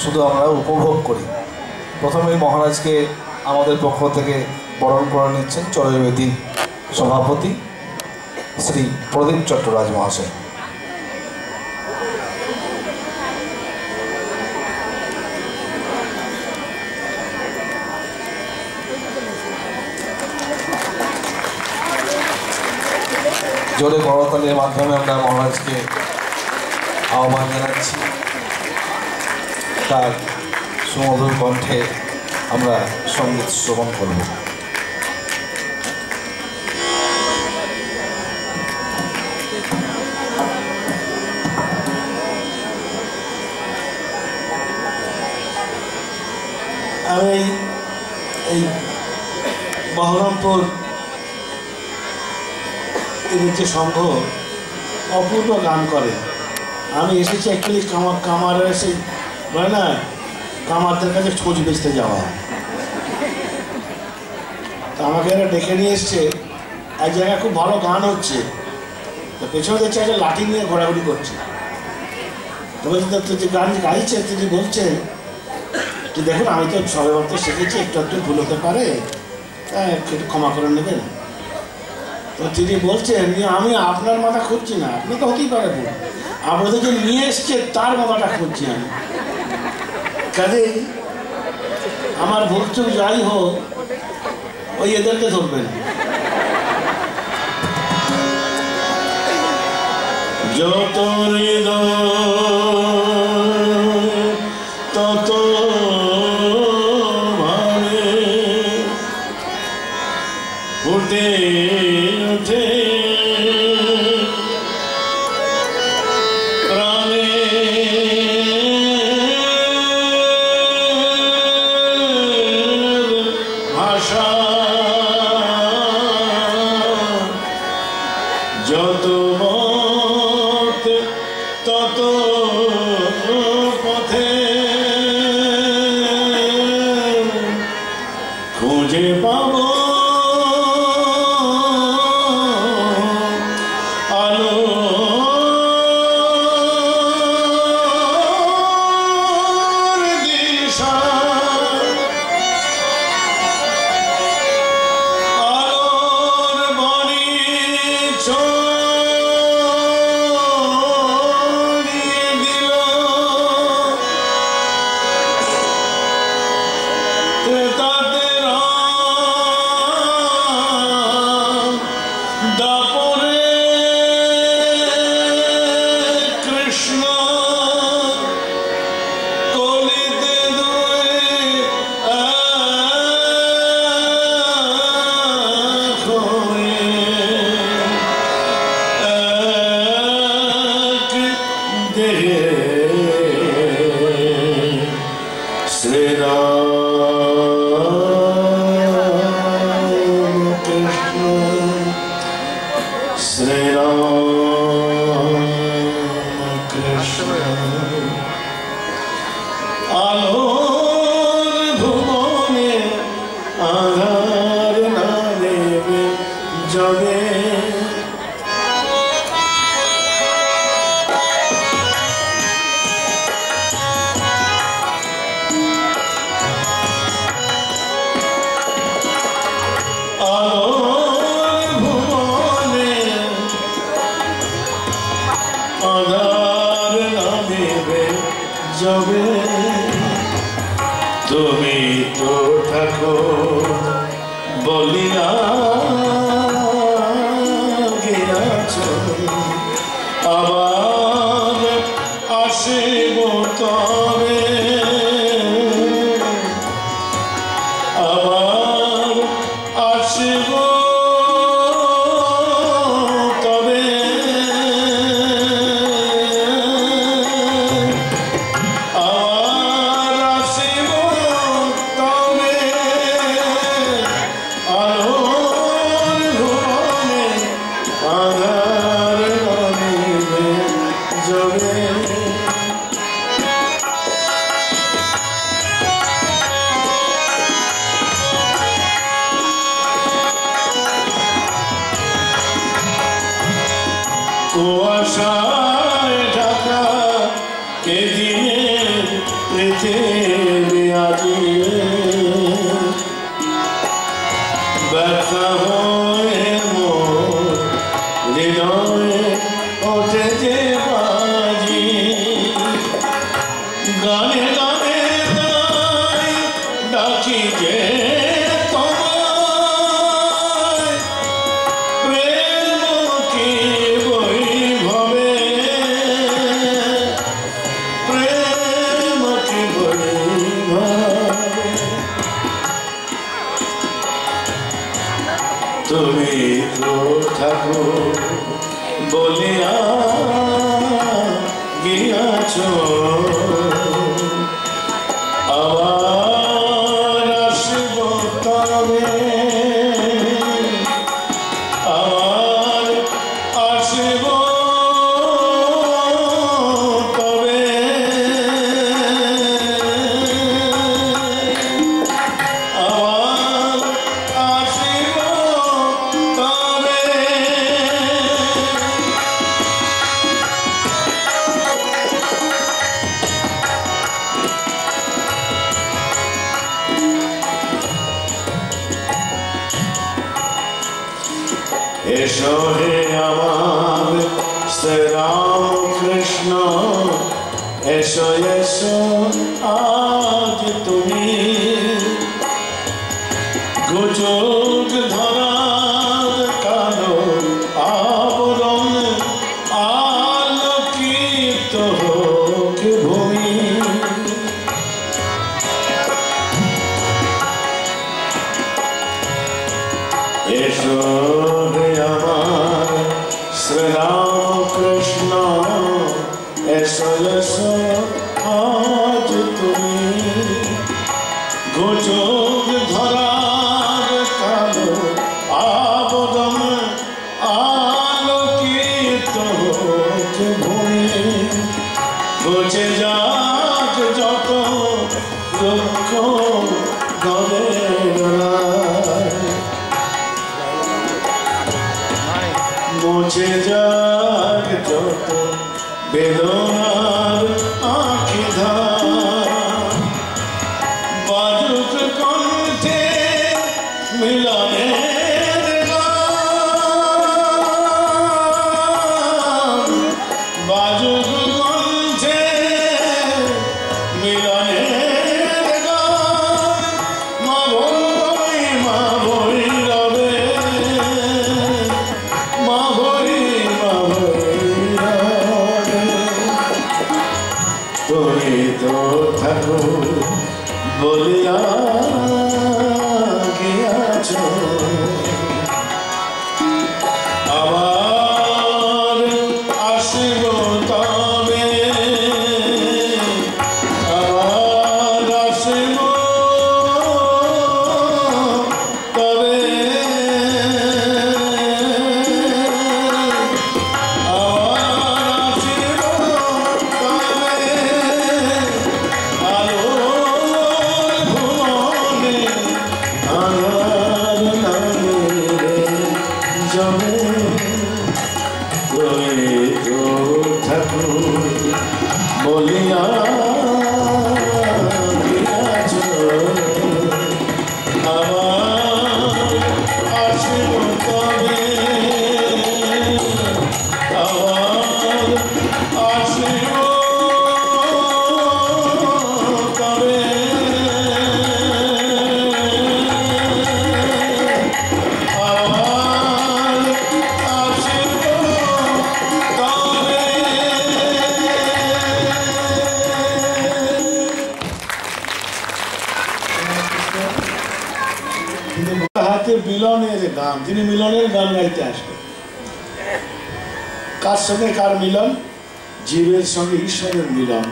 শুধু আমরা উপভোগ করি। প্রথমেই মহারাজকে আমাদের পক্ষ থেকে বরণ করে নিচ্ছেন চরৈবেদীর সভাপতি শ্রী প্রদীপ চট্টরাজ মহাশয়। জোরে করতালির মাধ্যমে আমরা মহারাজকে আহ্বান জানাচ্ছি। তার সুমধুর কণ্ঠে আমরা সঙ্গীত শ্রবণ করব। আমি এই বহরমপুর এদের যে সংঘ অপূর্ব গান করে, আমি এসেছি অ্যাকচুয়ালি কামারের এসে বলে না কামারদের কাছে খোঁজ বেচতে যাওয়া। তো আমাকে এরা ডেকে নিয়ে এসছে, এক জায়গায় খুব ভালো গান হচ্ছে, তো পেছনে দেখছি একটা লাঠি নিয়ে ঘোরাঘুরি করছে। তবে যে গান গাইছে তিনি বলছেন যে দেখুন আমি তো সবে মাত্র শিখেছি, একটু একটু ভুল হতে পারে, একটু ক্ষমা করে নেবেন। তো তিনি বলছেন যে আমি আপনার মাথা খুঁজছি না, আপনি তো হতেই পারে ভুল, আপনাদের যে নিয়ে এসছে তার মাথাটা খুঁজছি আমি। কাজেই আমার ভুল চুক যাই হোক ওই এদেরকে ধরবেন। যত তত ভাবে ফুটে ওঠে প্রাণে ভাষা, যত মত তত পথে খুঁজে পাব আলো দিশা, আলোর বাণী ছড়িয়ে দিল ত্রেতাদের দাপরে কৃষ্ণ কলিতে দুয়ে এক হয়ে এক দেহে শ্রীরাম কৃষ্ণ শ্রীরাম কৃষ্ণ। আলোর ভুবনে আধার না দেবে জবে, আলোর ভুবনে আধার না দেবে জবে, তুমি তো ঠাকুর বলিয়া গিয়াছ, আবার আসিব তবে, আবার আসিব তবে, আবার আসিব তবে, আলো পৃথিবী আজি ব্যথা হয়ে মোর হৃদয়ে ওঠে যে বাজি গানে গানে তাই ডাকি যে তোমায় প্রেম কি বৈভবে প্রেম কি বৈভবে তুমি তো থাকো বলিয়া গিয়াছ আবার আসব তবে আবার আসব তবে আবার আসব তবে এসো হে আমার শ্রীরাম কৃষ্ণ এসো এসো আজ তুমি গুজব ধরার কালো আবরণ আলোকিত হোক ভূমি এসো হে আমার শ্রীরাম কৃষ্ণ এসো এসো আজ তুমি গুজব ধরার কালো আবরণ আলোকিত হোক ভূমি বুঝে যাক যত দুঃখ গলে মুছে যাক যত বেদনার আঁখি ধার বাজুক কণ্ঠে মিলনের গান বাজুক কণ্ঠে মিলনের গান মা ভৈ রবে মা ভৈ রবে তুমি তো থাকো বলিয়া গিয়াছ আবার আসব তবে আবার আসব তবে বলিয়া গিয়াছ আবার আসব তবে আবার আসব তবে আবার আসব তবে হাতে মিলনের গান তিনি মিলনের গান গাইতে আসবেন কার সঙ্গে কার মিলন জীবের সঙ্গে ঈশ্বরের মিলন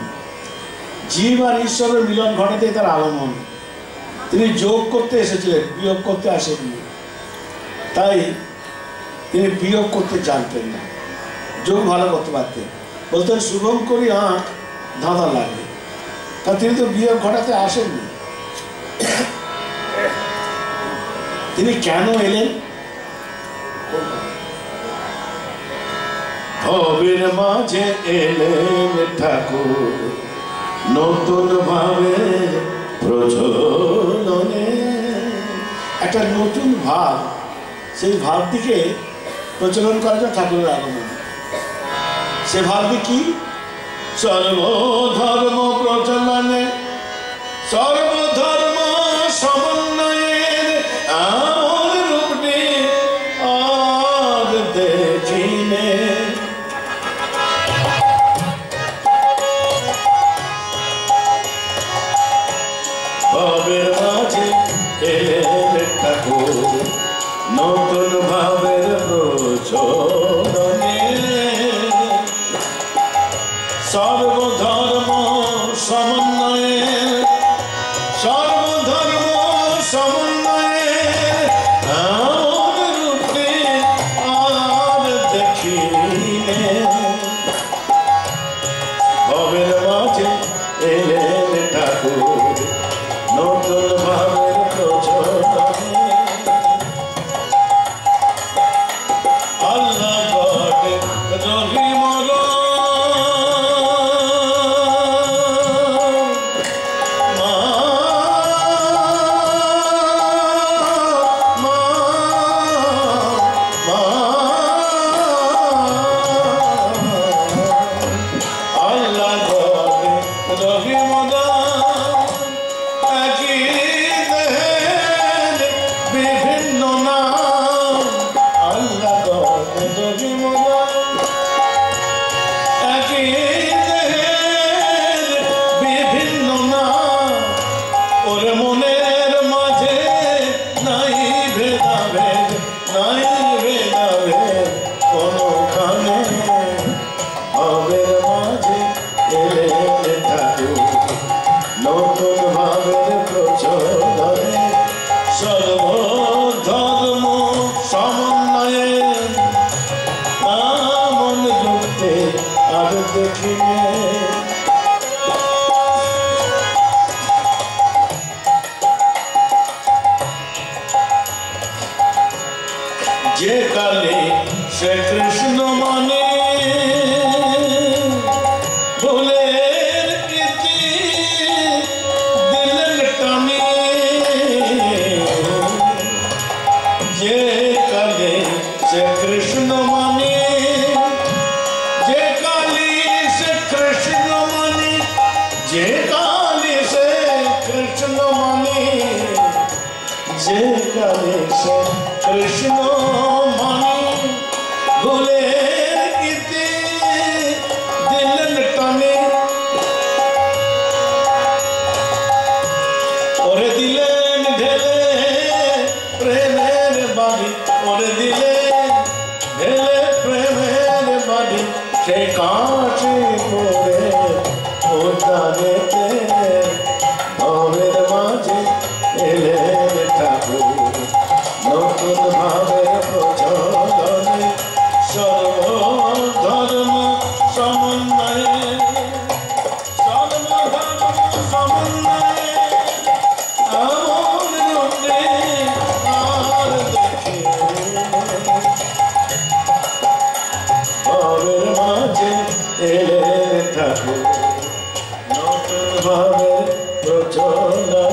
জীব আর ঈশ্বরের মিলন ঘটাতে তার আগমন তিনি যোগ করতে এসেছিলেন বিয়োগ করতে আসেননি তাই তিনি বিয়োগ করতে জানতেন না যোগ ভালো করতে পারতেন বলতেন শুভম করি আঁক ধাঁধা লাগে তা তিনি তো বিয়োগ ঘটাতে আসেননি তিনি কেন এলেন ভবের মাঝে এলেন ঠাকুর নতুন ভাবে প্রচলনে, একটা নতুন ভাব, সেই ভাবটিকে প্রচলন করার জন্য ঠাকুরের আগমন। সে ভাবটি কি? সর্বধর্ম প্রচলনে, সর্বধর্ম সমন্বয়ের আমার রূপটি আর দেখিনে। ভাবের মাঝে এলেন ঠাকুর নতুন ভাবের প্রচলনে, সর্বধর্ম সমন্বয়ে, সর্বধর্ম সমন্বয়ে আমার রূপে আর দেখিনে। ভবের মাঝে এলেন ঠাকুর নতুন ভাবের প্রচলনে। আল্লাহ গড়ে রবি যে কালে সে কৃষ্ণ মানে ভুলের প্রীতি দিলেন টানে, যে কালে সে কৃষ্ণ মানে, যে কালে সে কৃষ্ণ মানে, যে কালে সে কৃষ্ণ মানে, যে কালে সে কৃষ্ণ মানে ভুলের প্রীতি দিলেন টানে, ওরে দিলেন ঢেলে প্রেমের বাড়ি, ওরে দিলেন ঢেলে প্রেমের বাড়ি, সে কাছে পড়ে ওদানেতে ভবের মাঝে এলেন ঠাকুর নতুন ভাবের প্রচলনে, সর্বধর্ম সমন্বয়ে, সর্বধর্ম সমন্বয়ে আমার রূপে আর দেখিনে। ভবের মাঝে এলেন ঠাকুর নতুন ভাবের প্রচলনে।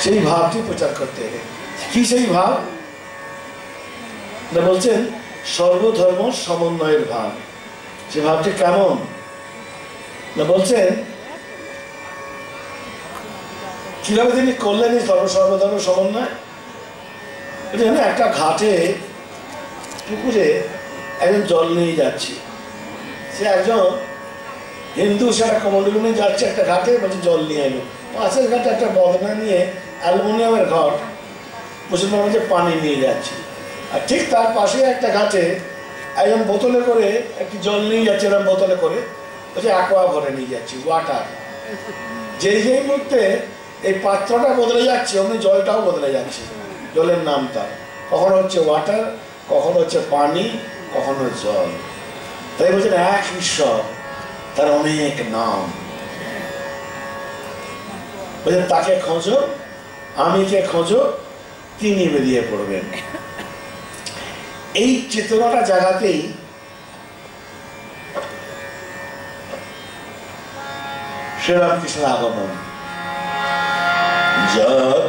সেই ভাবটি প্রচার করতে হবে। কি সেই ভাব? না বলছেন সর্বধর্ম সমন্বয়ের ভাব। সে ভাবটি কেমন? না বলছেন কিভাবে তিনি করলেন এই সর্বধর্ম সমন্বয়? একটা ঘাটে পুকুরে একজন জল নিয়ে যাচ্ছে, সে একজন হিন্দু, সে একটা কমন্ডলু নিয়ে যাচ্ছে একটা ঘাটে, বলছে জল নিয়ে এলো। পাশের ঘাটে একটা বদনা নিয়ে অ্যালুমিনিয়ামের ঘট, মুসলমান হচ্ছে পানি নিয়ে যাচ্ছে। আর ঠিক তার পাশে একটা ঘাটে একজন বোতলে করে একটি জল নিয়ে যাচ্ছে, এরকম বোতলে করে, বলছে অ্যাকোয়া ভরে নিয়ে যাচ্ছি, ওয়াটার। যেই মুহূর্তে এই পাত্রটা বদলে যাচ্ছে অমনি জলটাও বদলে যাচ্ছে। জলের নাম তার কখনো হচ্ছে ওয়াটার, কখনো হচ্ছে পানি, কখনো জল। তাই বলছেন এক ঈশ্বর, তার অনেক নাম। বলছেন তাকে খোঁজো, আমিকে খোঁজো, তিনি বেরিয়ে পড়বেন। এই চেতনাটা জায়গাতেই শ্রীরামকৃষ্ণের আগমন। জাগো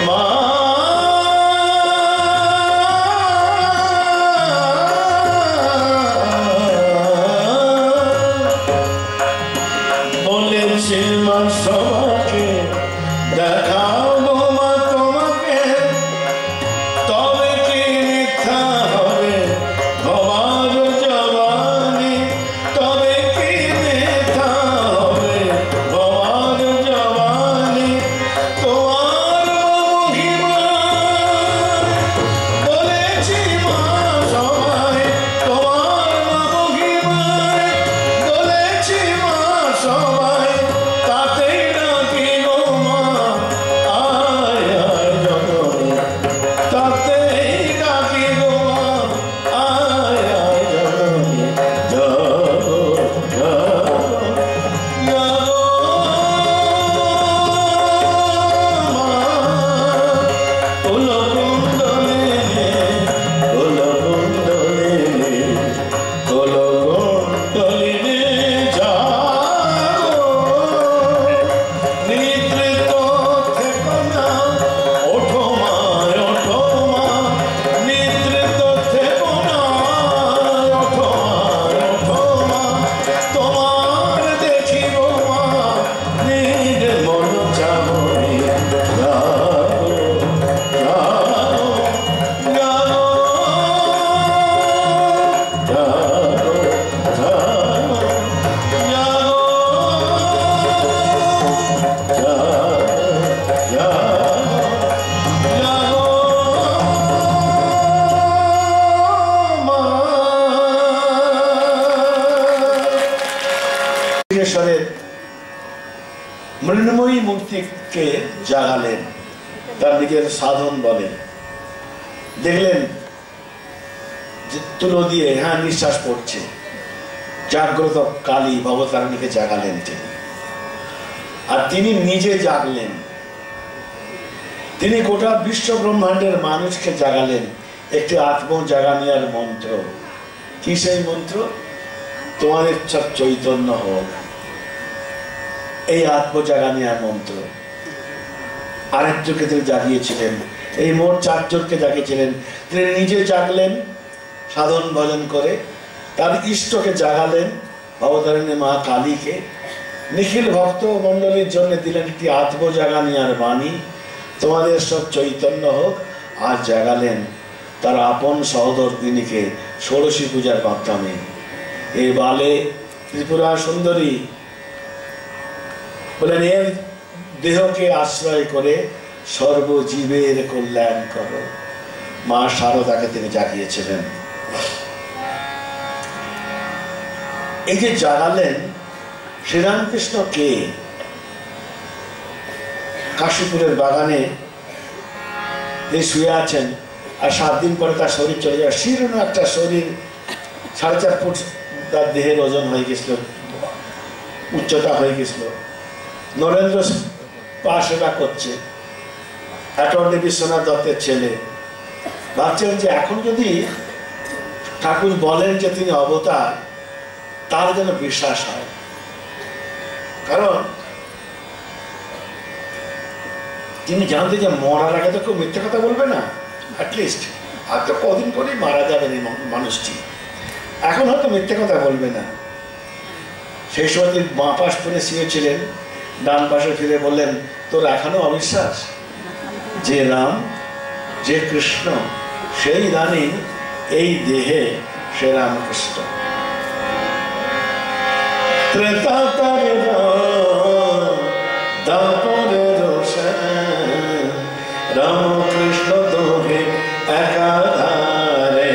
মা অভিমানী মূর্তিকে জাগালেন, তার নিজের সাধন বলে। দেখলেন তুলো দিয়ে নিঃশ্বাস পড়ছে, জাগ্রত কালী ভবতারিণীকে জাগালেন তিনি। আর তিনি নিজে জাগলেন, তিনি গোটা বিশ্ব ব্রহ্মাণ্ডের মানুষকে জাগালেন একটি আত্ম জাগানিয়ার মন্ত্র। কি সেই মন্ত্র? তোমাদের সব চৈতন্য হোক, এই আত্ম জাগানিয়ার মন্ত্র। আরেকজনকে তিনি জাগিয়েছিলেন, এই মোট 4 জনকে জাগিয়েছিলেন। তিনি নিজে জাগলেন সাধন ভজন করে, তার ইষ্টকে জাগালেন ভবতারিণী মা কালীকে, নিখিল ভক্ত মণ্ডলীর জন্য দিলেন একটি আত্ম জাগানিয়ার বাণী, তোমাদের সব চৈতন্য হোক। আর জাগালেন তার আপন সহধর্মিণীকে ষোড়শী পূজার মাধ্যমে। এই বালে ত্রিপুরা সুন্দরী বলেন, এর দেহকে আশ্রয় করে সর্বজীবের কল্যাণ করো। মা শারদাকে তিনি জাগিয়েছিলেন। এই যে জাগালেন, শ্রীরামকৃষ্ণ কে? কাশীপুরের বাগানে তিনি শুয়ে আছেন, আর 7 দিন পরে তার শরীর চলে যাবে। শীর্ণ একটা শরীর, 4.5 ফুট তার দেহের ওজন হয়ে গেছিল, উচ্চতা হয়ে গেছিল। নরেন্দ্র পা সেবা করছে, অ্যাটর্নি বিশ্বনাথ দত্তের ছেলে। ভাবছেন যে এখন যদি ঠাকুর বলেন যে তিনি অবতার, তার যেন বিশ্বাস হয়। কারণ তিনি জানতেন যে মরার আগে তো কেউ মিথ্যে কথা বলবে না, অ্যাটলিস্ট আর তো কদিন পরেই মারা যাবেন এই মানুষটি, এখন হয়তো মিথ্যে কথা বলবে না। সেই সময় তিনি বাঁ পাশ করে শুয়েছিলেন, ডান পাশে ফিরে বললেন, তোর এখনো অবিশ্বাস? যে রাম, যে কৃষ্ণ, সেই রানী এই দেহে সে রামকৃষ্ণ। রামকৃষ্ণ দোহে একাধারে।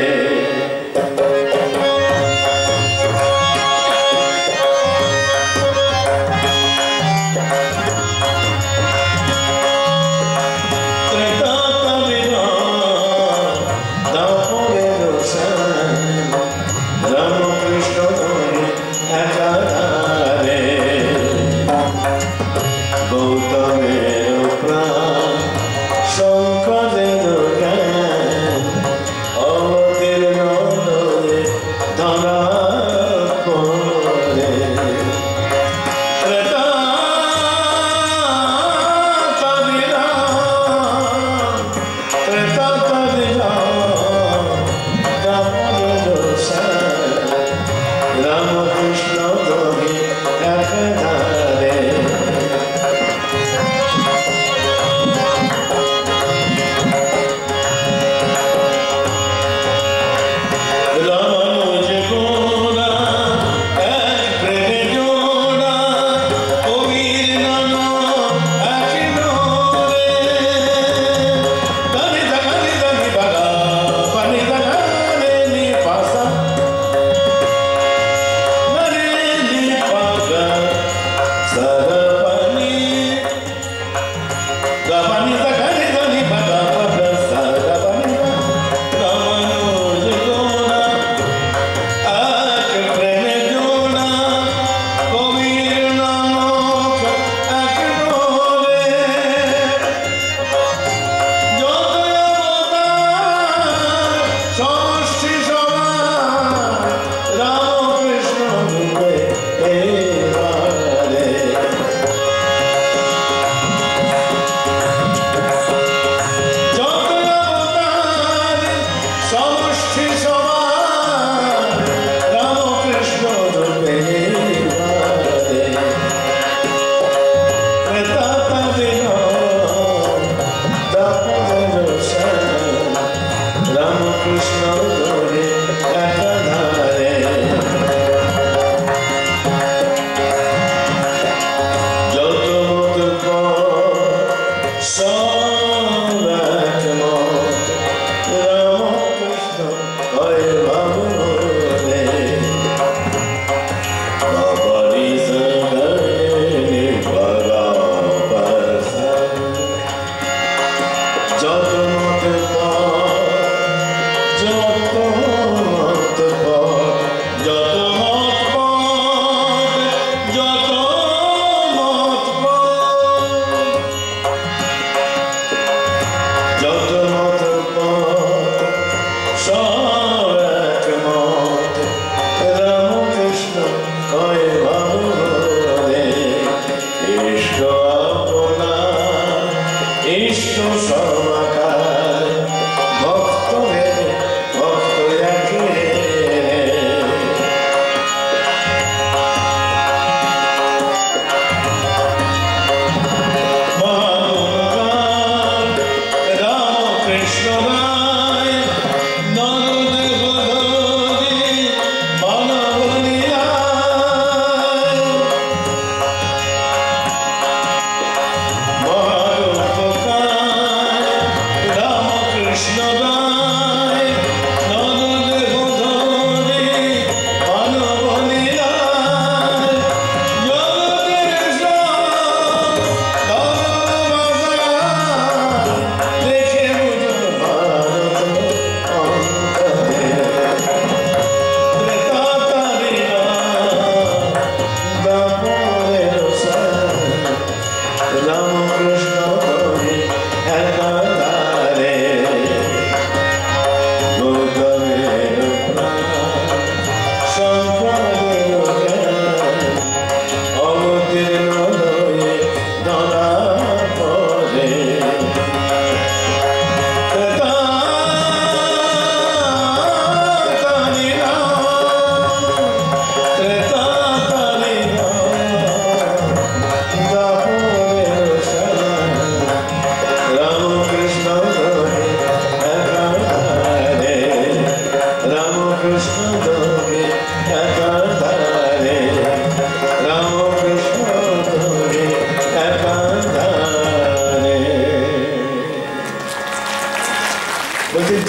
রামকৃষ্ণ দোহে একাধারে, গৌতমের প্রাণ শঙ্করের জ্ঞান, অবতীর্ণ হয়ে ধরা পড়ে। রামকৃষ্ণ দোহে একাধারে।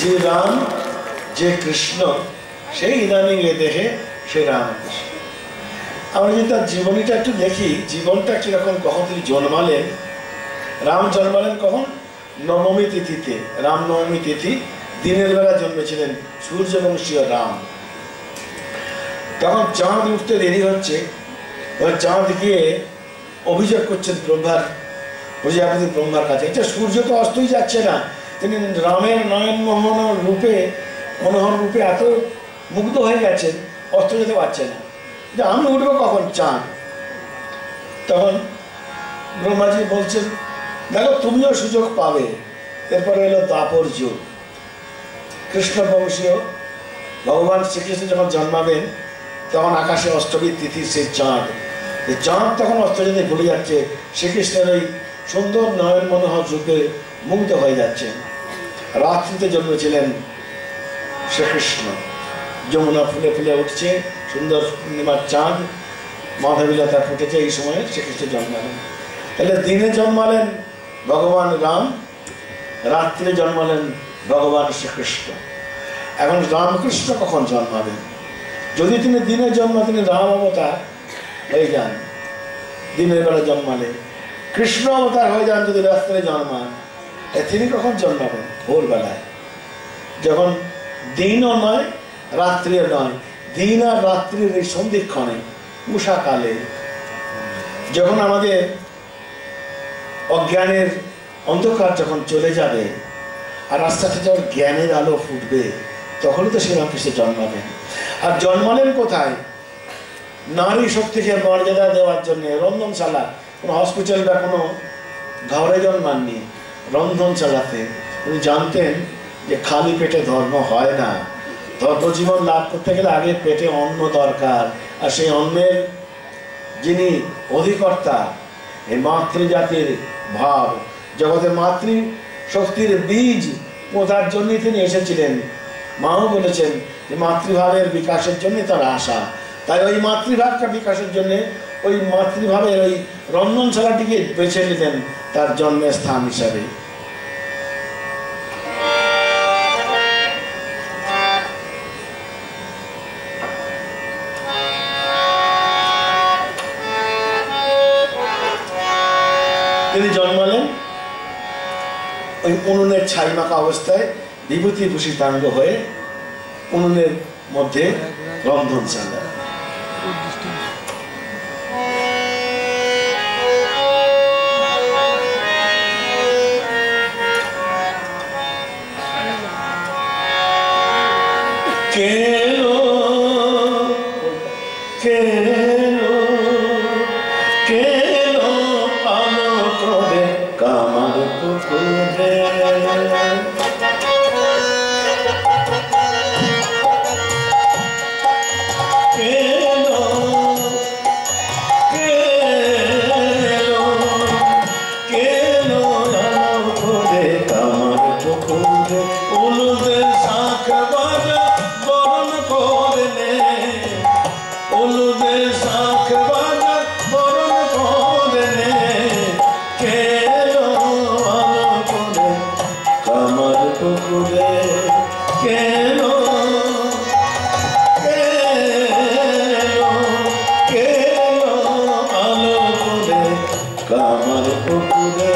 যে রাম যে কৃষ্ণ সেই ইদানিং এ দেখে সে রামকৃষ্ণ। আমরা যদি তার জীবনীটা একটু দেখি, জীবনটা কিরকম, কখন তিনি জন্মালেন। রাম জন্মালেন কখন? নবমী তিথিতে, রামনবমী তিথি, দিনের বেলা জন্মেছিলেন সূর্যবংশীয় রাম। তখন চাঁদ উঠতে দেরি হচ্ছে, এবার চাঁদ গিয়ে অভিযোগ করছেন প্রজাপতি ব্রহ্মার কাছে, আচ্ছা সূর্য তো অস্তই যাচ্ছে না, তিনি রামের নয়ন মোহন রূপে, মনোহর রূপে এত মুগ্ধ হয়ে গেছেন, অস্ত যেতে পারছে না, যে আমি উঠবো কখন চাঁদ? তখন ব্রহ্মাজি বলছেন, দেখো তুমিও সুযোগ পাবে। এরপরে এলো দ্বাপর যুগ, কৃষ্ণ বংশীয় ভগবান শ্রীকৃষ্ণ যখন জন্মাবেন তখন আকাশে অষ্টমীর তিথির সেই চাঁদ, এই চাঁদ তখন অস্ত যেতে ভুলে যাচ্ছে, শ্রীকৃষ্ণের ওই সুন্দর নয়ন মনোহর রূপে মুগ্ধ হয়ে যাচ্ছেন। রাত্রিতে জন্মেছিলেন শ্রীকৃষ্ণ, যমুনা ফুলে ফুলে উঠছে, সুন্দর পূর্ণিমার চাঁদ, মাধবীলতা ফুটেছে, এই সময়ে শ্রীকৃষ্ণ জন্মালেন। তাহলে দিনে জন্মালেন ভগবান রাম, রাত্রে জন্মালেন ভগবান শ্রীকৃষ্ণ। এখন রামকৃষ্ণ কখন জন্মাবেন? যদি তিনি দিনে জন্ম, তিনি রাম অবতার হয়ে যান, দিনের বেলা জন্মালে। কৃষ্ণ অবতার হয়ে যান যদি রাত্রে জন্মান, তিনি কখন জন্মাবেন? ভোরবেলায়, যখন দিনও নয় রাত্রিও নয়, দিন আর রাত্রির এই সন্ধিক্ষণে, উষাকালে, যখন আমাদের অজ্ঞানের অন্ধকার যখন চলে যাবে আর রাস্তাতে যখন জ্ঞানের আলো ফুটবে, তখনই তো শ্রীরামকৃষ্ণ জন্মাবেন। আর জন্মালেন কোথায়? নারী শক্তিকে মর্যাদা দেওয়ার জন্য রন্ধনশালা, কোনো হসপিটাল বা কোনো ঘরে জন্মাননি, রন্ধনশালাতে। উনি জানতেন যে খালি পেটে ধর্ম হয় না, ধর্মজীবন লাভ করতে গেলে আগে পেটে অন্ন দরকার, আর সেই অন্নের যিনি অধিকর্তা, এই মাতৃজাতির ভাব, জগতের মাতৃ শক্তির বীজ পোঁতার জন্যই তিনি এসেছিলেন। মাও বলেছেন যে মাতৃভাবের বিকাশের জন্য তার আশা, তাই ওই মাতৃভাবটা বিকাশের জন্য ওই মাতৃভাবের ওই রন্ধনশালাটিকে বেছে নিলেন তার জন্মের স্থান হিসাবে। তিনি জন্মালেন ওই উনুনের ছাই মাখা অবস্থায়, বিভূতি ভূষিতাঙ্গ হয়ে উনুনের মধ্যে রন্ধনশালা। কেলো কেলো কেলো আলো করে কামার পুকুরে, পুকুরে কেন আলো করে কামার পুকুরে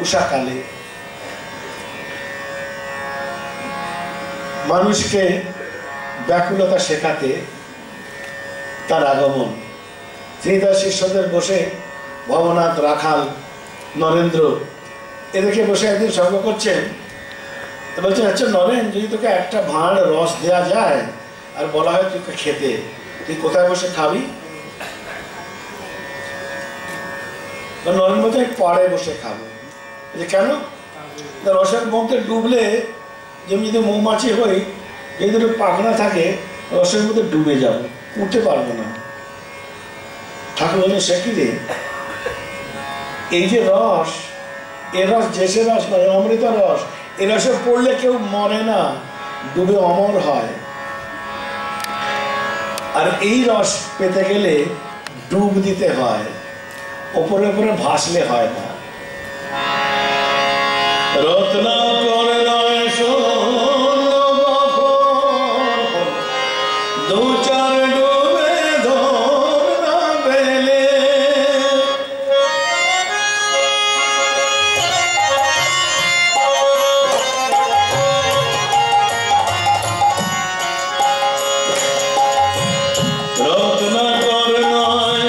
উষাকালে মানুষকে ব্যাকুলতা শেখাতে তার আগমন। তিনি তার শিষ্যদের বসে ভবনাথ, রাখাল, নরেন্দ্র এদেরকে বসে একদিন সঙ্গ করছেন। তো বলছেন, আচ্ছা নরেন, যদি তোকে একটা ভাঁড় রস দেওয়া যায় আর বলা হয় তোকে খেতে, তুই কোথায় বসে খাবি? নরেন বলছে, পাড়ে বসে খাবো। কেন? রসের মধ্যে ডুবলে যেমন যদি মৌমাছি হই, যদি একটু পাখনা থাকে রসের মধ্যে ডুবে যাবো, উঠতে পারবো না। ঠাকুর বলেন, সে কি রে, এই যে রস, এ রস জেসে রস নয়, অমৃত রস। এ রসে পড়লে কেউ মরে না, ডুবে অমর হয়। আর এই রস পেতে গেলে ডুব দিতে হয়, ওপরে ওপরে ভাসলে হয় না। রত্নাকর নয় দু চার ডুবে ধর না পেলে, রত্নাকর নয়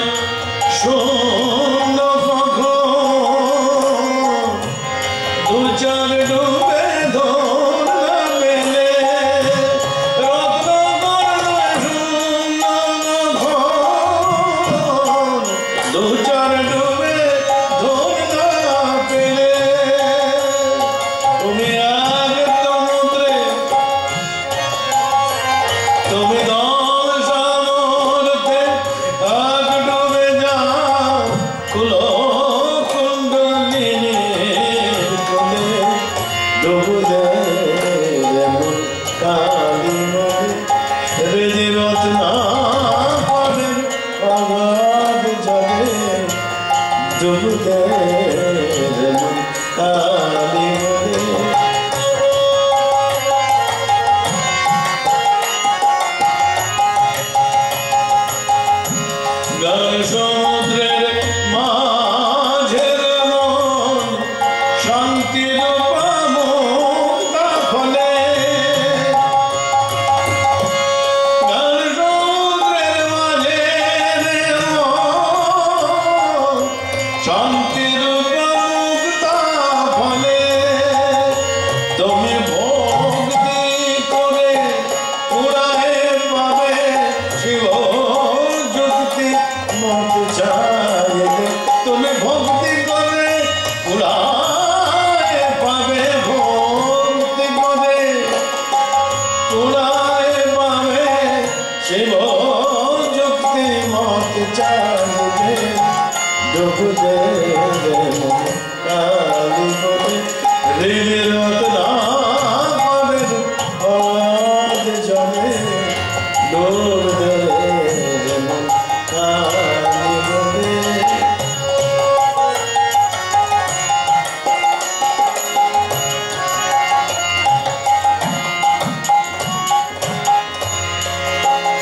শূন্য কখন দু চার ডুবে ডুবে ধন না পেলে তুমি আগ সমুদ্রে তুমি দল সামর্থে আগ ডুবে যাও কুলো কুণ্ডলিনী কোলে ডুবু দে কালী মনে হৃদি রত্না পাবেন অগাধ জলে ডুবু দে কালী মনে গান সমুদ্রের মাঝের মন শান্তির পামুক্তা ফলে গান সমুদ্রের মাঝের মন শান্তির পামুক্তা ফলে তুমি ভক্তি করে পুরায় পাবে শিব যুক্তি মত চাইলে তুমি ভক্তি করে পুরায় পাবে ভক্তি করে পুরায় পাবে শিব যুক্তি মত চাইলে ডুবু দে কালী বলে হৃদি রত্না পাবে অগাধ জলে ডুবু দে কালী বলে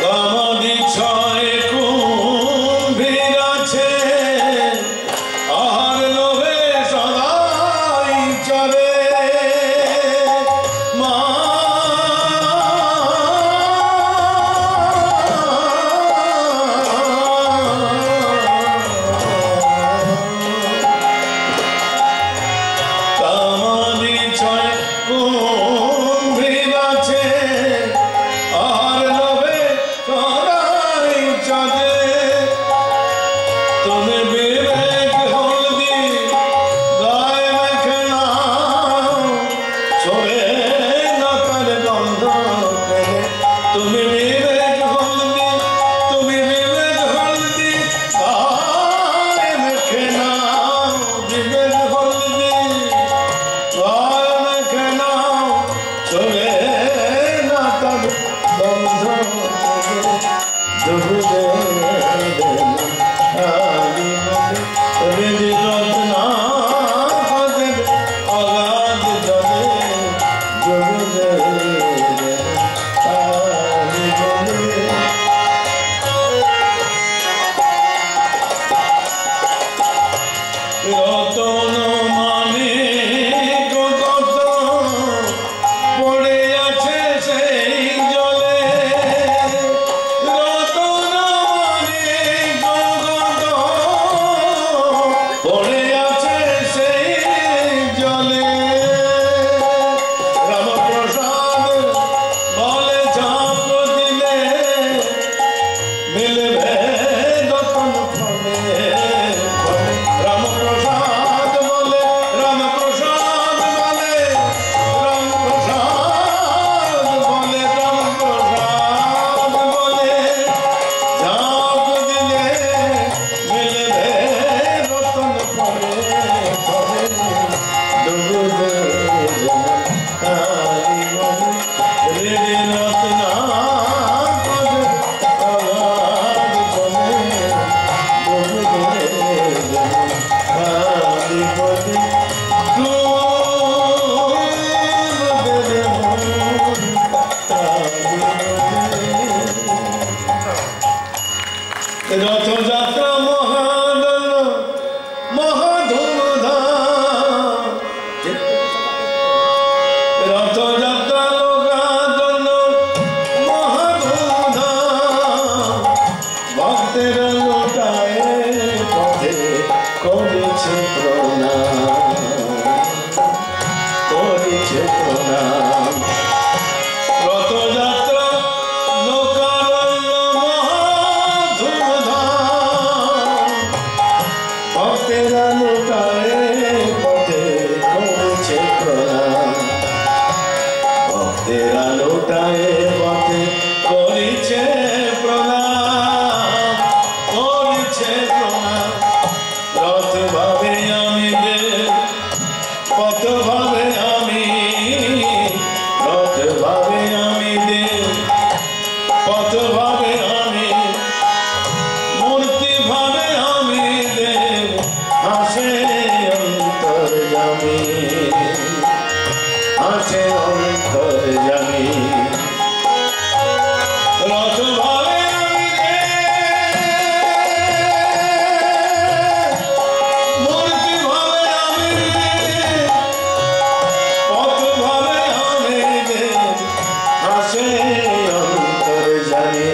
কামাদি ছয় কুম্ভীর আছে আর লোভে সদাই চরে মা কামাদি ছয় কুম্ভীর আছে আর লোভে সদাই চলে তুমি বিবেক হলদি গায়ে মেখে নাও ছোবে না তার গন্ধ পেলে তুমি বিবেক হলদি গায়ে মেখে নাও বিবেক হলদি গায়ে মেখে নাও ছোবে না তার গন্ধ পেলে ডুবু দে কালী মনে হৃদি রত্না পাবে অগাধ জলে ডুবু দে কালী মনে রতন মানে কত পড়ে আছে সেই জলে রতন মানে কত পড়ে আছে সেই জলে রামপ্রসাদ বলে ঝাঁপ দিলে মিলবে রতন ফলে রামপ্রসাদ বলে রামপ্রসাদ বলে রামপ্রসাদ বলে রামপ্রসাদ বলে ঝাঁপ দিলে মিলবে রতন ফলে ফলে ডুবু দে কালী মনে হৃদি রত্না পাবে অগাধ জলে ডুবু দে কালী বলে রথযাত্রা মহাদল মহাধুমধাম রথযাত্রা লোকাদল মহাধুমধাম ভক্তের লোটায় পথে করেছে প্রণাম রথযাত্রা লোকারণ্য মহাধুমধাম ভক্তেরা লুটায় পথে করেছে প্রণাম ভক্তেরা লুটায় পথে করেছে প্রণাম করেছে প্রণাম রথ ভাবে আমি দেব পথ ভাবে আমি রথ ভাবে আমি দেব পথ ভাবে আমি মূর্তি ভাবে আমি দেব হাসে অন্তর্যামী হাসে অন্তর্যামী রথ ভাবে আমি দেব মূর্তি ভাবে আমি পথ ভাবে আমি দেব হাসে অন্তর্যামী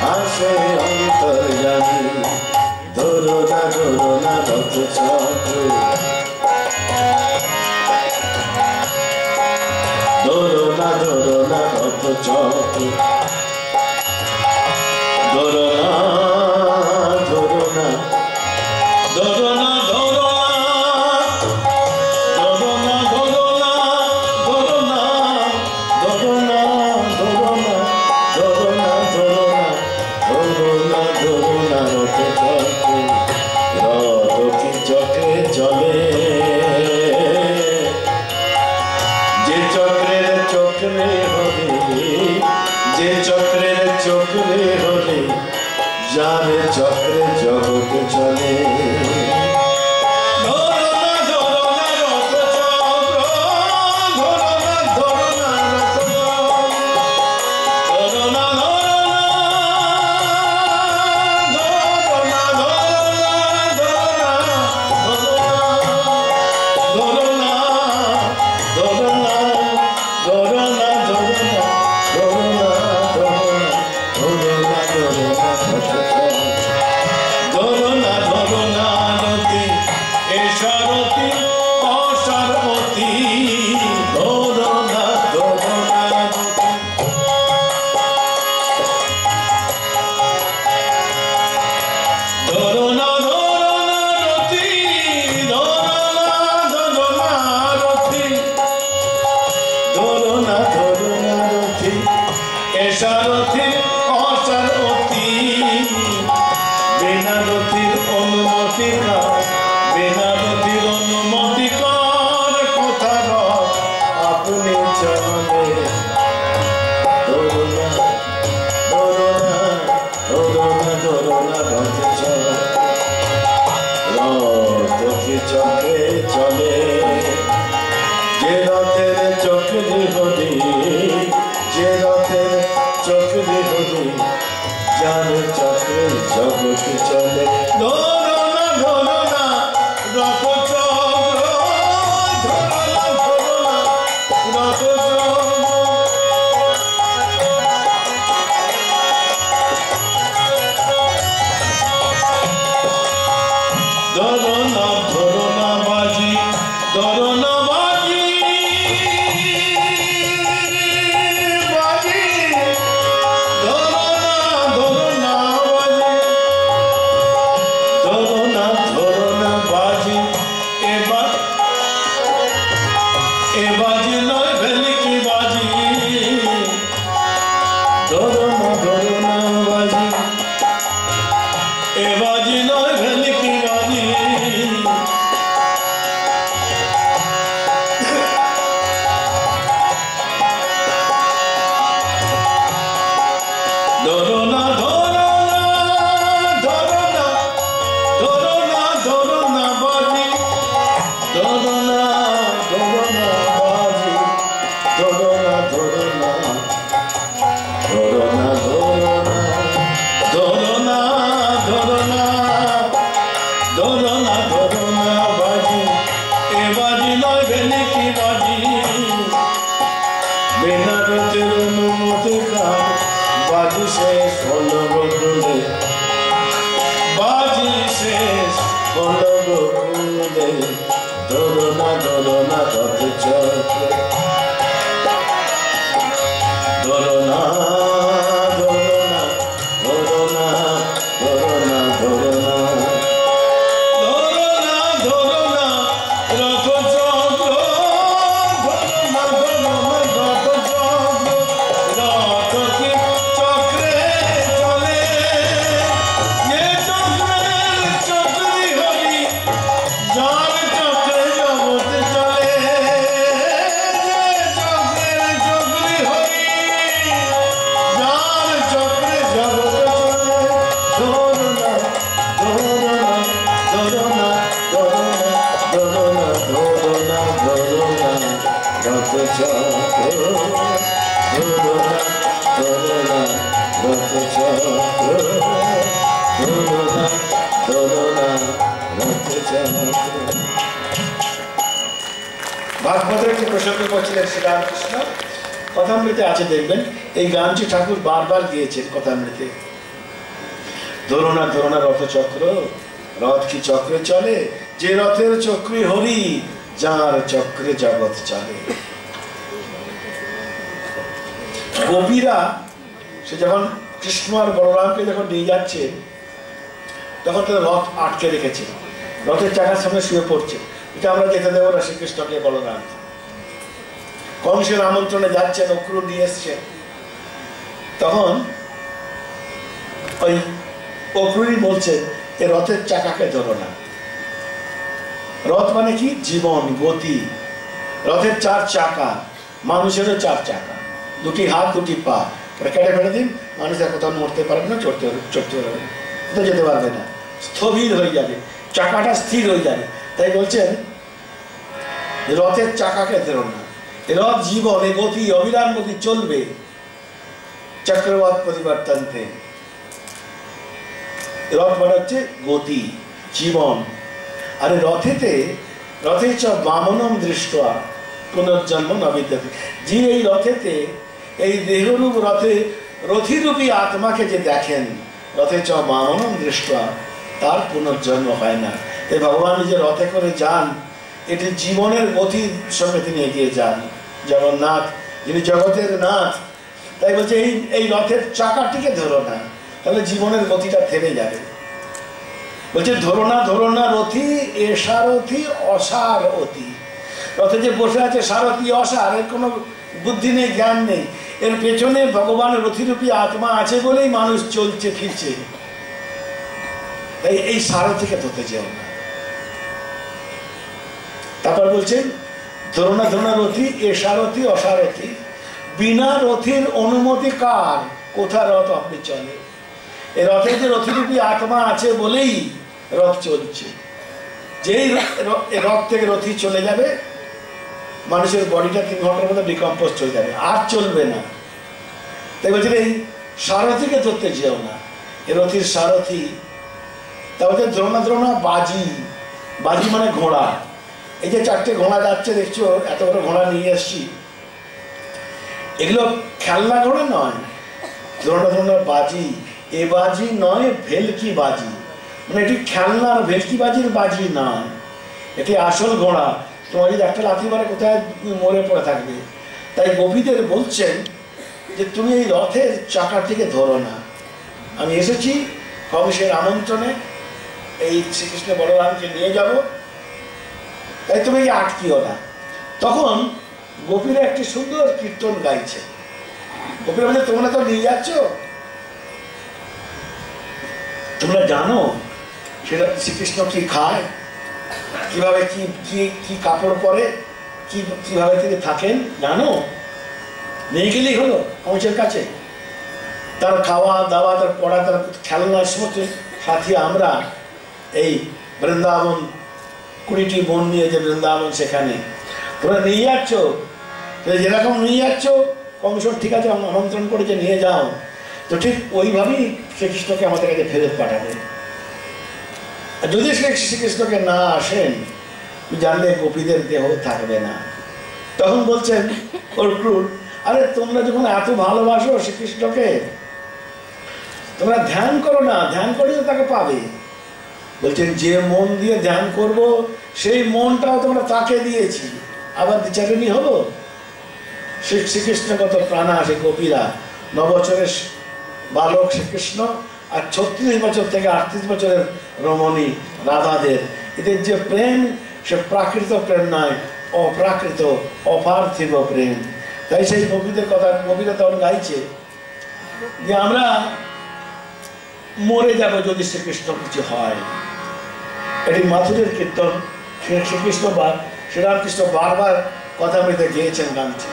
হাসে অন্তর্যামী ধরোনা ধরোনা রথ চক্র ধরোনা ধরোনা রথ চক্র ধরোনা ধরোনা ধরোনা ধরোনা ধরোনা ধরোনা ধরোনা ধরোনা ধরোনা ধরোনা ধরোনা ধরোনা রথ চক্র রথ কি চক্রে চলে যে চক্রের চক্রে হলে যে চক্রের চক্রে হলে যার চক্রে জগৎ চলে ধরোনা ধরোনা রথ চক্র ধরোনা ধরোনা রথ চক্র ধরোনা চক্রে চলে যে রথের চক্রে হলে যে রথের চক্রে হলে যার চক্রে জগৎ চলে ধরোনা ধরোনা রথ চক্র ধরোনা ধরোনা রথ ধরোনা ধরোনা বাজি ধরোনা বাজি বাজি ধরোনা ধরোনা বাজি ধরোনা ধরোনা বাজি এবার এ বাজি নয় ভেলিকি বাজি ধরোনা ধরোনা বাজি এ বাজি নয় ভেলিকি বাজি ধরোনা ধরোনা ধরোনা ধরোনা ধরোনা বাজি ধরোনা ধরোনা বাজি ধরোনা ধরোনা ধরোনা ধরোনা ধরোনা ধরোনা ধরোনা বাজি এ বাজি নয় ভেলিকি বাজি বিনা রথের অনুমতি কার বাজি শেষ হলো বকুলে বাজি শেষ হলো বকুলে ধরোনা ধরোনা রথ চক্র ধরোনা ধরোনা ধরোনা ধরোনা ধরোনা ভাগবতের একটি প্রসঙ্গ করছিলেন শ্রীরামকৃষ্ণ, কথামৃতে আছে দেখবেন। এই গানটি ঠাকুর বারবার গিয়েছেন কথামৃতে। ধরো না রথচক্র, রথ কি চক্রে চলে, যে রথের চক্রে হরি, যার চক্রে জগৎ চলে। গোপীরা সে যখন কৃষ্ণ আর বলরামকে যখন নিয়ে যাচ্ছে, তখন তাদের রথ আটকে রেখেছে, রথের চাকার সামনে শুয়ে পড়ছে, এটা আমরা যেতে দেবো না শ্রীকৃষ্ণকে বলরাম। কংসের আমন্ত্রণে যাচ্ছেন, অক্রূর নিয়ে এসছেন, তখন ওই অক্রূরই বলছেন এ রথের চাকাকে ধরো না। রথ মানে কি? জীবন, গতি। রথের 4 চাকা, মানুষেরও 4 চাকা, 2টি হাত 2টি পা। কেটে ফেলে দিন, মানুষ আর কোথাও নড়তে পারবে না, চড়তে পারবে না, কোথাও যেতে পারবে না, স্থবির হয়ে যাবে, চাকাটা স্থির হয়ে যাবে। তাই বলছেন রথের চাকাকে ধরো না। রথ জীবন, এ গতি, অবিরাম গতি চলবে, চক্রবাত পরিবর্তনতে। রথ মানে হচ্ছে গতি, জীবন। আর রথে চ বামনম দৃষ্ট্বা পুনর্জন্ম ন বিদ্যতে। যে এই রথেতে, এই দেহরূপ রথে রথিরূপী আত্মাকে যে দেখেন, রথে চ বামনম দৃষ্ট্বা, তার পুনর্জন্ম হয় না। তাই ভগবান যে রথে করে যান, এটি জীবনের গতির সঙ্গে তিনি এগিয়ে যান। জগন্নাথ যিনি জগতের নাথ, তাই বলছে এই রথের চাকাটিকে ধরো না, তাহলে জীবনের গতিটা থেমে যাবে। বলছে ধরো না রথি, এ সারথি অসার অতি। রথে যে বসে আছে সারথি অসার, এর কোনো বুদ্ধি নেই, জ্ঞান নেই, এর পেছনে ভগবানের রথিরূপী আত্মা আছে বলেই মানুষ চলছে ফিরছে। তাই এই সারথিকে ধরতে যেও না। তারপর বলছেন ধরো না রথি, এ সারথি অসারথি, বিনা রথির অনুমতি কার, কোথা রথ আপনি চলে। এই রথে যে রথিরূপী আত্মা আছে বলেই রথ চলছে। যেই রথ থেকে রথি চলে যাবে, মানুষের বডিটা 3 ঘন্টার মধ্যে ডিকম্পোস্ট হয়ে যাবে, আর চলবে না। তাই বলছেন এই সারথিকে ধরতে যেও না, এ রথির সারথি। তারপরে ধরো না বাজি। বাজি মানে ঘোড়া। এই যে 4টে ঘোড়া যাচ্ছে দেখছো, এত বড় ঘোড়া নিয়ে এসছি, এগুলো খেলনা ঘোড়া নয়। ধরো না বাজি, এ বাজি নয় ভেলকি বাজি, মানে এটি খেলনার ভেলকি বাজির বাজি নয়, এটি আসল ঘোড়া। তোমার যদি একটা লাথি মারে কোথায় মরে পড়ে থাকবে। তাই গোপীদের বলছেন যে তুমি এই রথের চাকার থেকে ধরো না। আমি এসেছি কংসের আমন্ত্রণে, এই শ্রীকৃষ্ণ বলরামকে নিয়ে যাব, তাই তুমি আটকিও না। তখন গোপীরা একটি সুন্দর কীর্তন গাইছে। গোপীরা বলছে তোমরা তো নিয়ে যাচ্ছ, তোমরা জানো সেটা শ্রীকৃষ্ণ কি খায়, কিভাবে কি কাপড় পরে, কিভাবে তিনি থাকেন জানো? নিয়ে গেলেই হলো কংসের কাছে। তার খাওয়া দাওয়া, তার পড়া, তার খেলনা, সমস্ত সাথী আমরা এই বৃন্দাবন 20টি বোন নিয়ে যে বৃন্দাবন, সেখানে তোমরা নিয়ে যাচ্ছ, যেরকম নিয়ে যাচ্ছ কংস ঠিক আছে আমন্ত্রণ করেছে নিয়ে যাও, তো ঠিক ওইভাবেই শ্রীকৃষ্ণকে আমাদের কাছে ফেরত পাঠাবে। আর যদি শ্রীকৃষ্ণকে না আসেন, জানলে গোপীদের দেহ থাকবে না। তখন বলছেন অক্রূর, আরে তোমরা যখন এত ভালোবাসো শ্রীকৃষ্ণকে, তোমরা ধ্যান করো না, ধ্যান করেও তাকে পাবে। বলছেন যে মন দিয়ে ধ্যান করব, সেই মনটাও তোমরা তাকে দিয়েছি, আবার বিচারণী হলো। শ্রীকৃষ্ণগত প্রাণা সে গোপীরা, 9 বছরের বালক শ্রীকৃষ্ণ আর 36 বছর থেকে 38 বছরের রমণী রাধাদের, এদের যে প্রেম, সে প্রাকৃত প্রেম নয়, অপ্রাকৃত অপার্থিব প্রেম। তাই সেই গোপীদের কথা গোপীরা তখন গাইছে যে আমরা মরে যাব যদি শ্রীকৃষ্ণ কিছু হয়। এটি মাথুরের কীর্তন। শ্রীরামকৃষ্ণ বারবার কথা বলতে গিয়েছেন গানটি।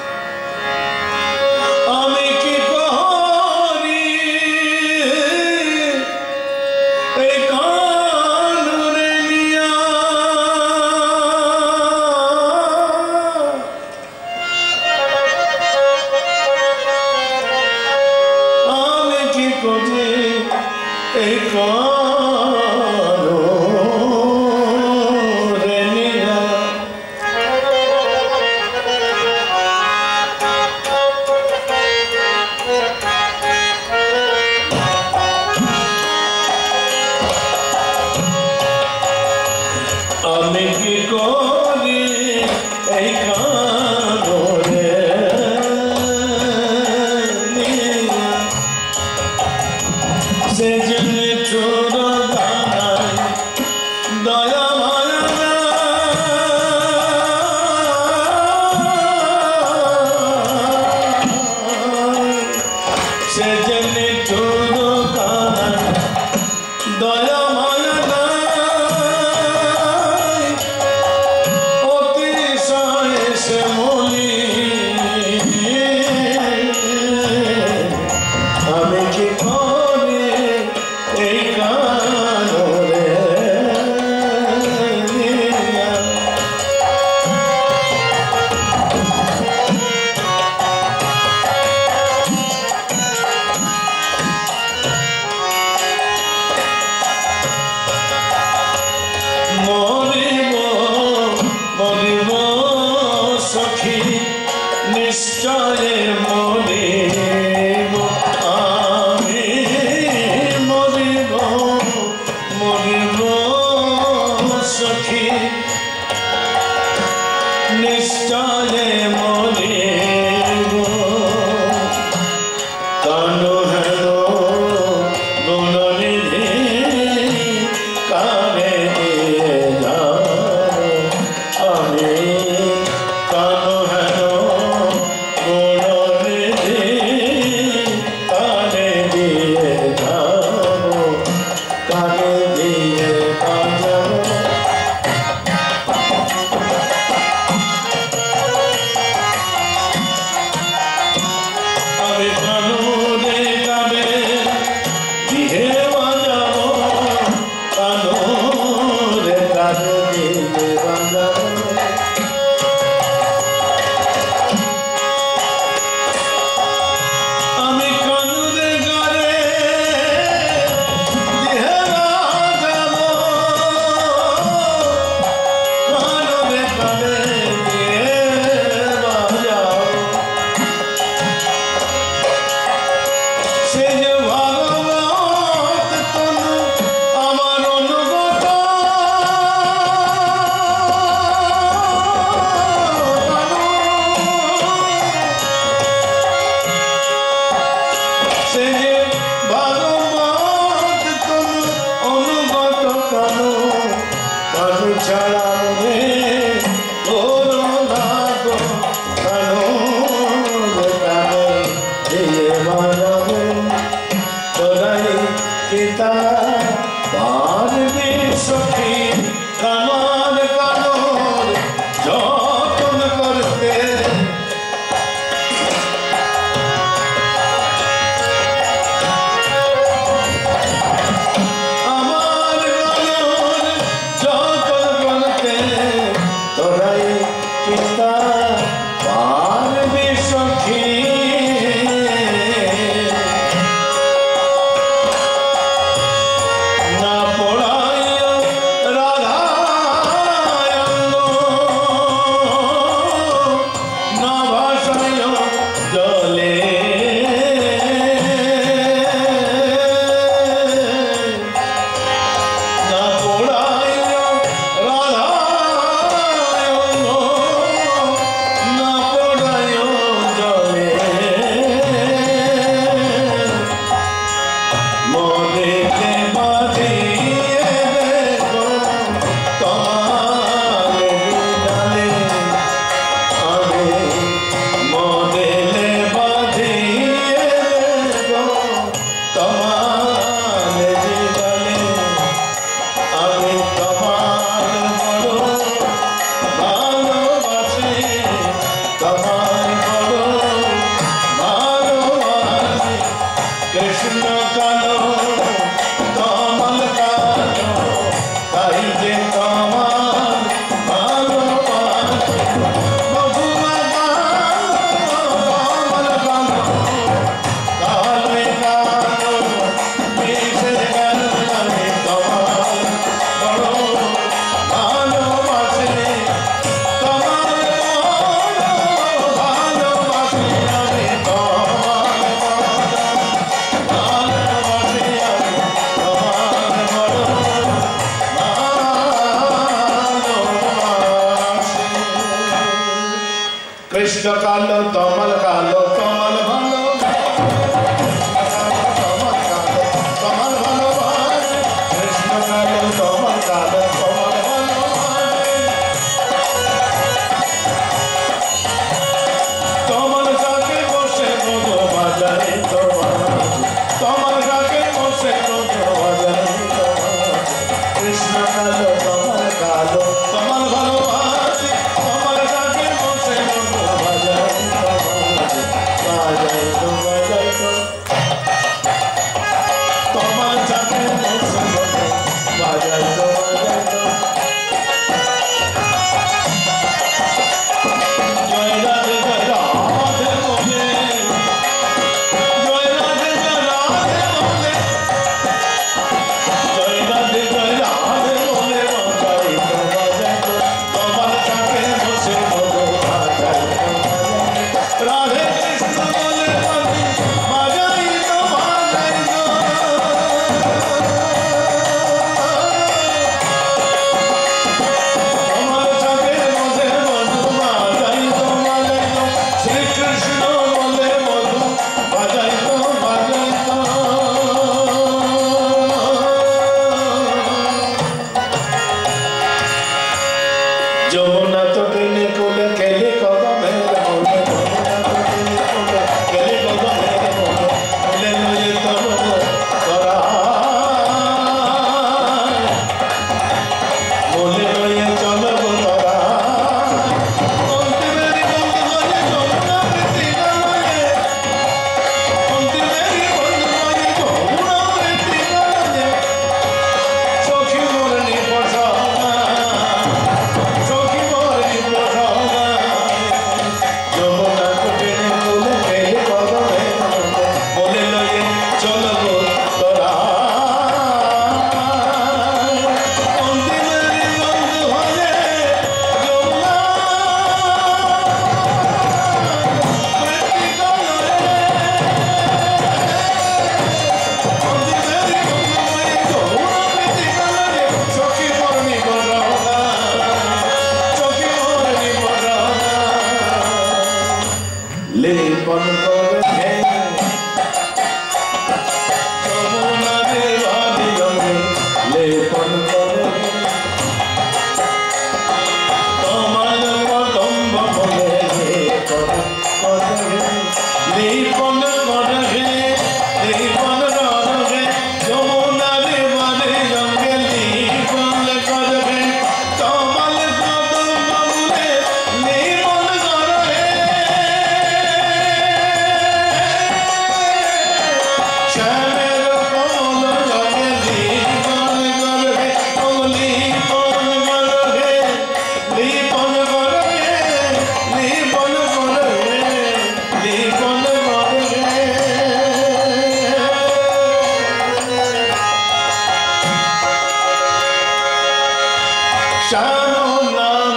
আমি কি করি এই কানুরে নিয়া, আমি কি করি এই কানরে সে জন্য চোর গানায় দয়া মায়া সে জন্য চোর গানায় দয়া মায়া অতিশয় সে মলি আমি কি করি এই কানরে মরিব মরিব সখী নিশ্চয় মরিব আমি মরিব মরিব সখী নিশ্চয় মরিব কানো হেন গুণনিধি কানে দিয়ে যাও আমি কানো হেন গুণনিধি কানে দিয়ে যাও কানে দিয়ে বাজাও আমি কানুরে কানে দিয়ে বাজাবো কানুরে কানে দিয়ে বাজাবো আমি কানুরে গানে দিয়ে বাজাবো কানুরে কানে দিয়ে বাজাবো সে যে ভাগবত তনু আমার অনুগত সে যে ভাগবত তনু অনুগত কানু কানু ছাড়া রে করুণা গো কানু রে কানে দিয়ে বাজাবে তোরাই পিতা পারবি সখী কানর কানর যতন করতে আমার কানর যতন করতে কৃষ্ণ কালো তমাল কালো তমাল ভালো তমাল ভালোবাসে কৃষ্ণ কালো তমাল কালো তমাল ভালোবাসে তমাল কাকে বসে মধু বাজারে তমাল কাকে বসে মধু বাজারে কৃষ্ণ কালো তমাল কালো তমাল ভালোবাসে তমাল কাকে বসে মধু বাজারে বাজাই তো বাজাই তো তমাল কাকে বসে মধু বাজাই তো বাজাই তো জয় রাধে জয় রাধে বলে জয় রাধে জয় রাধে বলে জয় রাধে জয় রাধে বলে বাজাই তো বাজাই তো তমাল কাকে বসে মধু বাজাই তো রাধে কৃষ্ণ বলে বাজাই তো বাজাই তো তমাল কাকে বসে মধু বাজাই তো বাজাই তো শ্রীকৃষ্ণ বলে মধু বাজাই তো বাজাই তো যমুনা তো টেনে কোলে খেলে কদমের মনে যমুনা তো টেনে কোলে খেলে কদমের মনে মনে লয়ে তব করা মনে লয়ে চলব করা অন্তিমেরি বন্ধু লয়ে যমুনা প্রীতি লয়ে অন্তিমেরি বন্ধু লয়ে যমুনা প্রীতি লয়ে সখী মোর নিপসনা সখী মোর নিপসনা যমুনা তো টেনে কোলে খেলে কদমের মনে মনে লয়ে চলব করা অন্তিমেরি বন্ধু হলে যমুনা প্রীতি লয়ে অন্তিমেরি বন্ধু লয়ে যমুনা প্রীতি লয়ে সখী মোর নিপসনা সখী মোর নিপসনা লেপন করে যমুনা দেবাদি রঙে লেপন করে তমাল কদম্ব বলে লেপন করে লেপন করে লেপন করে যমুনা দেবাদি রঙে লেপন করে তমাল কদম্ব বলে লেপন করে শ্যামের কোল রঙে লিপন করে ও লিপন করে লিপন করে লিপন করে লিপন করে শ্যাম নাম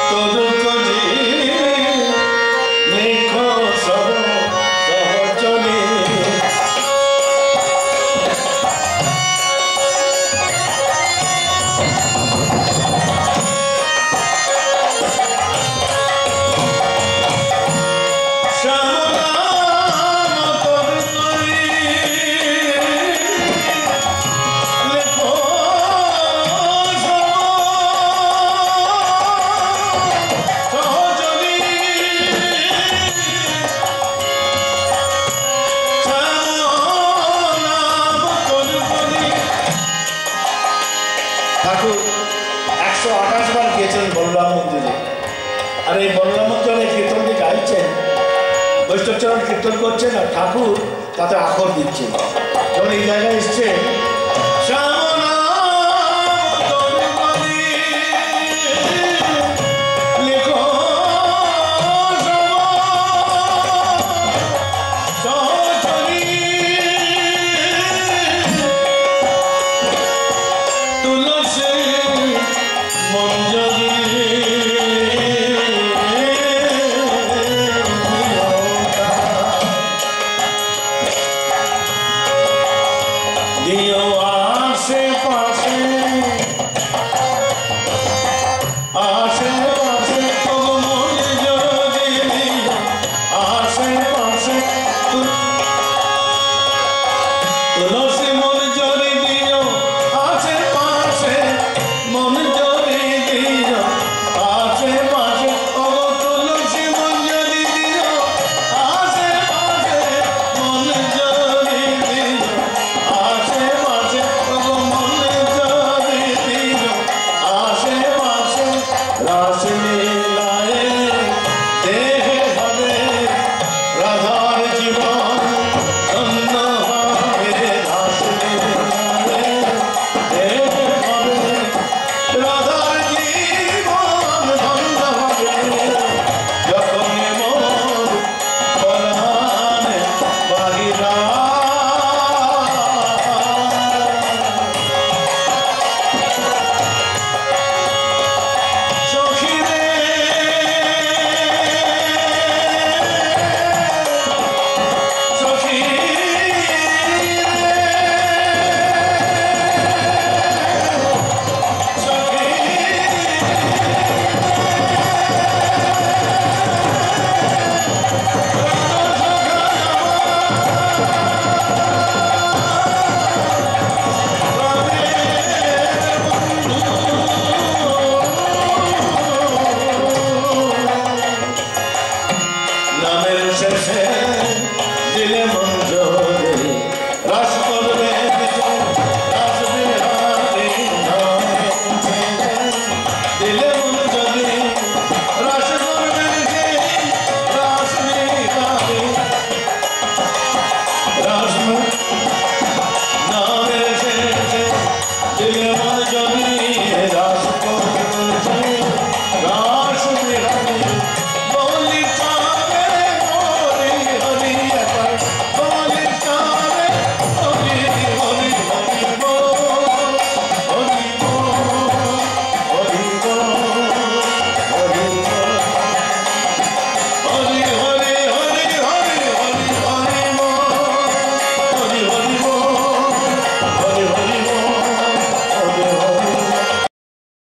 তোর তুঝি লিখো সব সহচলি শ্যাম নাম তোর তুঝি লিখো সহচলি ঠাকুর 128 বার গিয়েছেন বলরাম মন্দিরে আর এই বলরাম মন্দিরে কীর্তনটি গাইছেন বৈষ্ণব চরণ কীর্তন করছেন আর ঠাকুর তাতে আখর দিচ্ছেন যখন এই জায়গায় এসছেন